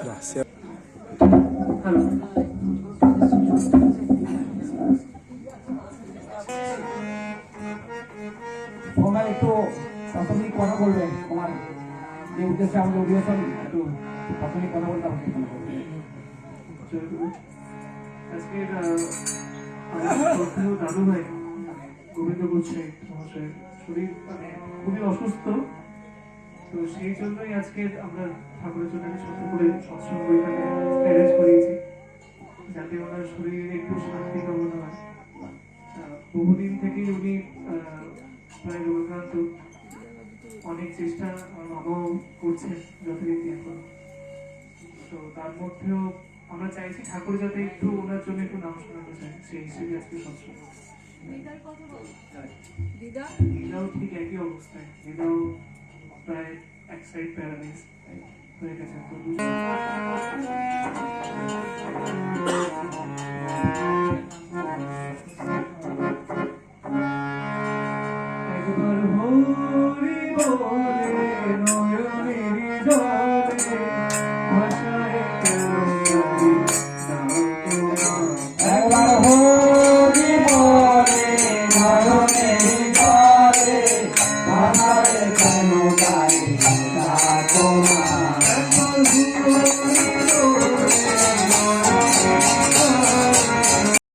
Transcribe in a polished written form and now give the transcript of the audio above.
Gracias. তোমরা একটু প্রাথমিক কথা বলবেন তোমার এই উদ্দেশ্যে আমাদের অধিবেশন একটু প্রাথমিক কথা বলতে আমাকে আজকের দাদু ভাই গোবিন্দ গোস্বামী মহাশয়ের শরীর মানে খুবই অসুস্থ, তো সেই জন্যই আজকে আমরা ঠাকুরের জন্য ছোট করে সৎসঙ্গ এখানে অ্যারেঞ্জ করিয়েছি, যাতে ওনার শরীরে একটু শান্তি কামনা হয়। বহুদিন থেকেই উনি প্রায় রোগাক্রান্ত, অনেক চেষ্টা আমার মামাও করছেন যথারীতি এখন, তো তার মধ্যেও আমরা চাইছি ঠাকুর যাতে একটু ওনার জন্য একটু নাম শোনাতে চাই, সেই হিসেবে আজকে সৎসঙ্গ। দিদাও ঠিক একই অবস্থায়, দিদাও প্রায় এক সাইড প্যারালাইজ হয়ে গেছে, তো একবার হরি বলে নয়নের জলে